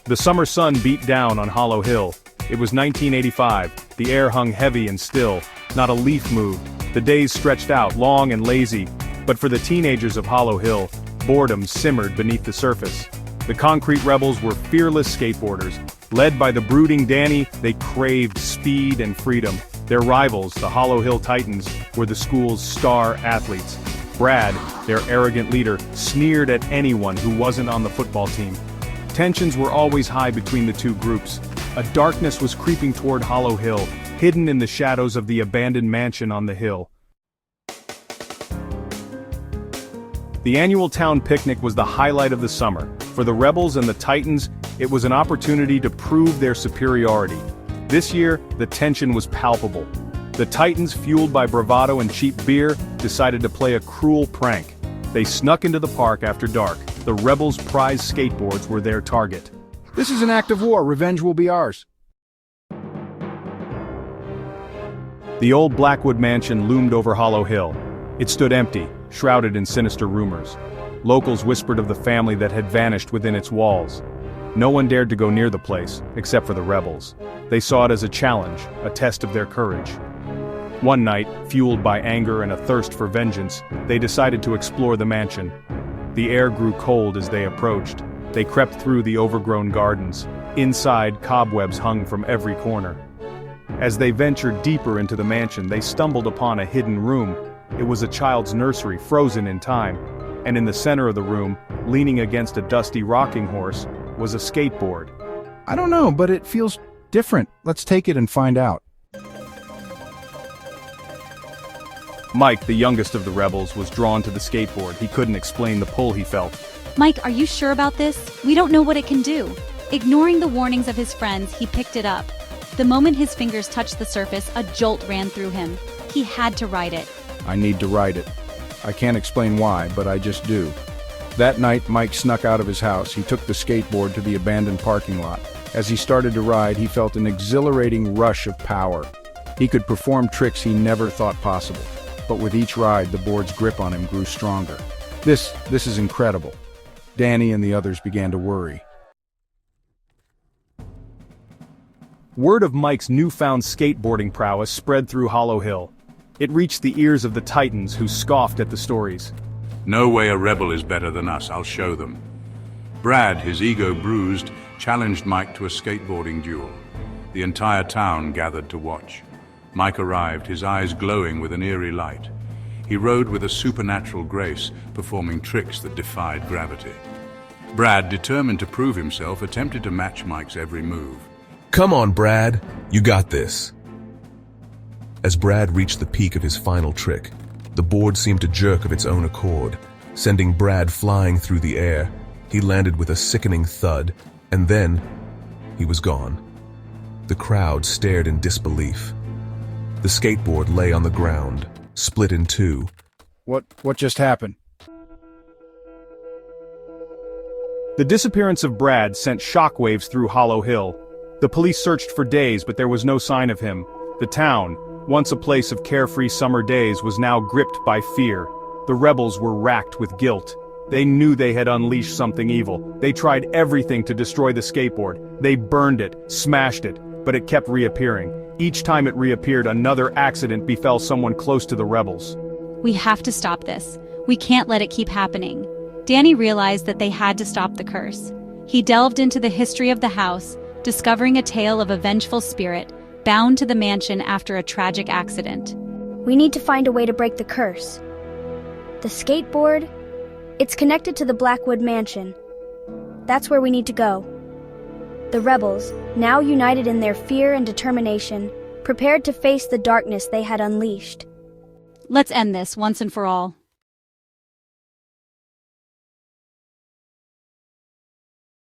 The summer sun beat down on Hollow Hill. It was 1985, the air hung heavy and still, not a leaf moved. The days stretched out, long and lazy, but for the teenagers of Hollow Hill, boredom simmered beneath the surface. The concrete rebels were fearless skateboarders. Led by the brooding Danny, they craved speed and freedom. Their rivals, the Hollow Hill Titans, were the school's star athletes. Brad, their arrogant leader, sneered at anyone who wasn't on the football team. Tensions were always high between the two groups. A darkness was creeping toward Hollow Hill, hidden in the shadows of the abandoned mansion on the hill. The annual town picnic was the highlight of the summer. For the rebels and the Titans, it was an opportunity to prove their superiority. This year, the tension was palpable. The Titans, fueled by bravado and cheap beer, decided to play a cruel prank. They snuck into the park after dark. The rebels' prize skateboards were their target. This is an act of war. Revenge will be ours. The old Blackwood mansion loomed over Hollow Hill. It stood empty, shrouded in sinister rumors. Locals whispered of the family that had vanished within its walls. No one dared to go near the place, except for the rebels. They saw it as a challenge, a test of their courage. One night, fueled by anger and a thirst for vengeance, they decided to explore the mansion. The air grew cold as they approached. They crept through the overgrown gardens. Inside, cobwebs hung from every corner. As they ventured deeper into the mansion, they stumbled upon a hidden room. It was a child's nursery, frozen in time. And in the center of the room, leaning against a dusty rocking horse, was a skateboard. I don't know, but it feels different. Let's take it and find out. Mike, the youngest of the rebels, was drawn to the skateboard. He couldn't explain the pull he felt. Mike, are you sure about this? We don't know what it can do. Ignoring the warnings of his friends, he picked it up. The moment his fingers touched the surface, a jolt ran through him. He had to ride it. I need to ride it. I can't explain why, but I just do. That night, Mike snuck out of his house. He took the skateboard to the abandoned parking lot. As he started to ride, he felt an exhilarating rush of power. He could perform tricks he never thought possible. But with each ride, the board's grip on him grew stronger. This is incredible. Danny and the others began to worry. Word of Mike's newfound skateboarding prowess spread through Hollow Hill. It reached the ears of the Titans, who scoffed at the stories. No way a rebel is better than us, I'll show them. Brad, his ego bruised, challenged Mike to a skateboarding duel. The entire town gathered to watch. Mike arrived, his eyes glowing with an eerie light. He rode with a supernatural grace, performing tricks that defied gravity. Brad, determined to prove himself, attempted to match Mike's every move. Come on, Brad. You got this. As Brad reached the peak of his final trick, the board seemed to jerk of its own accord, sending Brad flying through the air. He landed with a sickening thud, and then he was gone. The crowd stared in disbelief. The skateboard lay on the ground, split in two. What just happened? The disappearance of Brad sent shockwaves through Hollow Hill. The police searched for days, but there was no sign of him. The town, once a place of carefree summer days, was now gripped by fear. The rebels were racked with guilt. They knew they had unleashed something evil. They tried everything to destroy the skateboard. They burned it, smashed it, but it kept reappearing. Each time it reappeared, another accident befell someone close to the rebels. We have to stop this. We can't let it keep happening. Danny realized that they had to stop the curse. He delved into the history of the house, discovering a tale of a vengeful spirit bound to the mansion after a tragic accident. We need to find a way to break the curse. The skateboard, it's connected to the Blackwood mansion. That's where we need to go. The rebels, now united in their fear and determination, prepared to face the darkness they had unleashed. Let's end this once and for all.